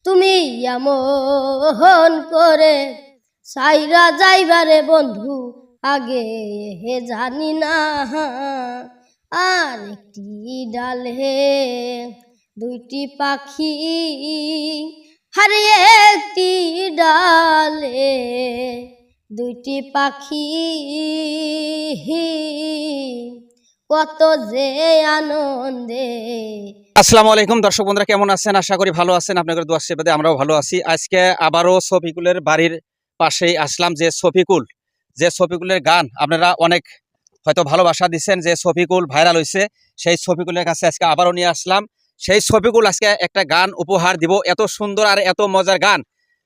তুমি এমন করে সাইরা যাইবারে বন্ধু আগে হে জানি না। আর একটি ডালে দুইটি পাখি, হারিয়ে একটি ডালে দুইটি পাখি, কত যে আনন্দে। আসসালামু আলাইকুম দর্শক বন্ধুরা, কেমন আছেন? আশা করি ভালো আছেন। আপনাদের দোয়া আশীর্বাদে আমরাও ভালো আছি। আজকে আবারও শফিকুলের বাড়ির পাশেই আসলাম। যে শফিকুলের গান আপনারা অনেক হয়তো ভালোবাসা দিচ্ছেন, যে শফিকুল ভাইরাল হয়েছে, সেই শফিকুলের কাছে আজকে আবারও নিয়ে আসলাম। সেই শফিকুল আজকে একটা গান উপহার দিব, এত সুন্দর আর এত মজার গান,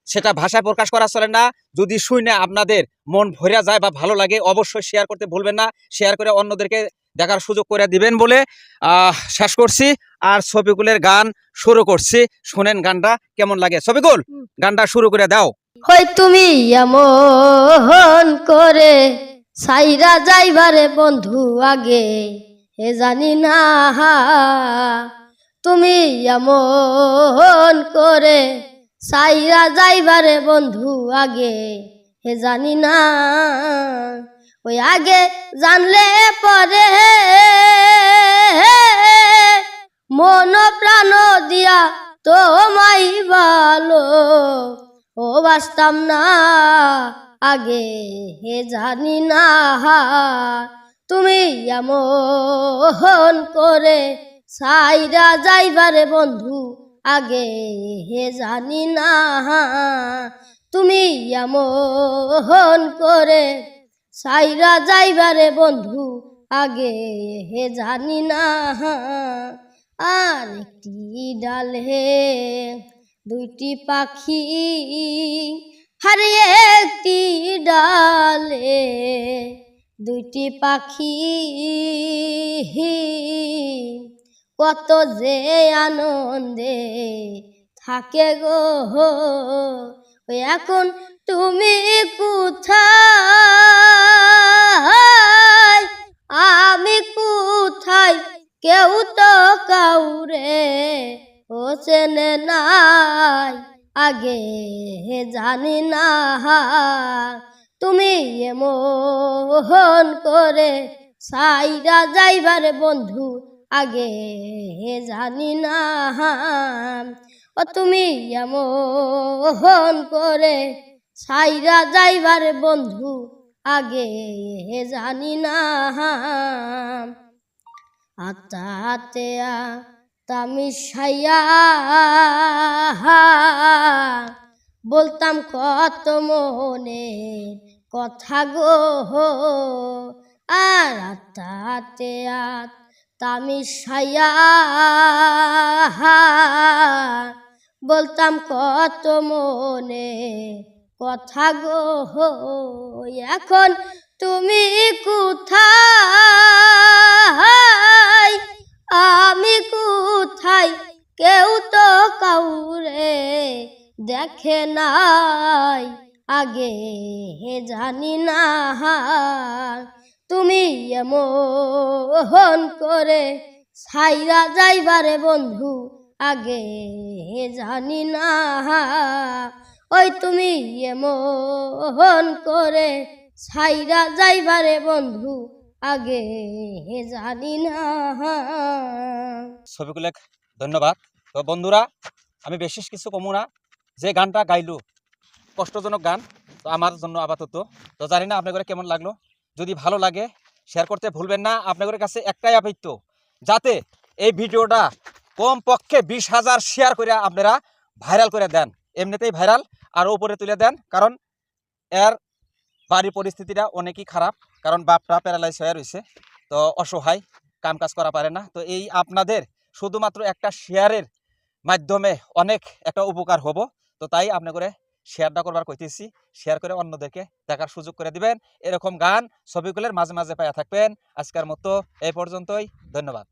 সেটা ভাষায় প্রকাশ করা চলে না। যদি শুনে আপনাদের মন ভরে যায় বা ভালো লাগে, অবশ্যই শেয়ার করতে ভুলবেন না। শেয়ার করে অন্যদেরকে দেখার সুযোগ করে দিবেন বলে শেষ করছি আর শফিকুলের গান শুরু করছি। শুনেন গানটা কেমন লাগে। শফিকুল, গানটা শুরু করে দাও। হই তুমি এমন করে সাইরা যাইবারে বন্ধু আগে হে জানি না। তুমি এমন করে সাইরা যাইবারে বন্ধু আগে হে জানি না। ওই আগে জানলে পরে মন প্রাণ দিয়া তোমায় ভালো ও বাসতাম না আগে হে জানি না। তুমি এমন করে সাইরা যাইবারে বন্ধু আগে হে জানি না। তুমি এমন করে সাইরা যাইবারে বন্ধু আগে হে জানি না। আর একটি ডালে দুইটি পাখি, হারিয়ে একটি ডালে দুইটি পাখি, কত যে আনন্দে থাকে গো। ওই এখন তুমি কোথায়, আমি কোথায়, কেউ তো কাউরে ও চেনে নাই আগে হে জানি না। তুমি এমন করে সাইরা যাইবারে বন্ধু আগে হে জানি না। ও তুমি এমন করে সাইরা যাইবারে বন্ধু আগে হে জানি না। আতাতে তামি সাইয়া বলতাম কত মনে কথা গো। আর আতাতে তামি সাইয়া বলতাম কত মনে কথা গো। এখন তুমি কোথায়, আমি কোথায়, কেউ তো কাউরে দেখে নাই আগে হে জানি না। তুমি এমন করে সাইরা যাইবারে বন্ধু আগে হে জানি না। ওই তুমি এমন করে সাইরা যাইবারে বন্ধু আগে হে জানি না। শফিকুল, ধন্যবাদ। তো বন্ধুরা, আমি বিশেষ কিছু কমু না। যে গানটা গাইলো কষ্টজনক গান, তো আমার জন্য আপাতত। তো জানি না আপনাদের কেমন লাগলো। যদি ভালো লাগে শেয়ার করতে ভুলবেন না। আপনাদের কাছে একটাই আবৃত্তি, যাতে এই ভিডিওটা কমপক্ষে 20,000 শেয়ার করে আপনারা ভাইরাল করে দেন। এমনিতেই ভাইরাল, আর উপরে তুলে দেন। কারণ এর বাড়ির পরিস্থিতিটা অনেকই খারাপ, কারণ বাপটা প্যারালাইজ হয়ে রয়েছে, তো অসহায়, কাম কাজ করা পারে না। তো এই আপনাদের শুধুমাত্র একটা শেয়ারের মাধ্যমে অনেক একটা উপকার হবো। তো তাই আপনাদের শেয়ারটা করবার কইতেছি। শেয়ার করে অন্যদেরকে দেখার সুযোগ করে দিবেন। এরকম গান শফিকুলের মাঝে মাঝে পাইয়া থাকবেন। আজকের মতো এই পর্যন্তই, ধন্যবাদ।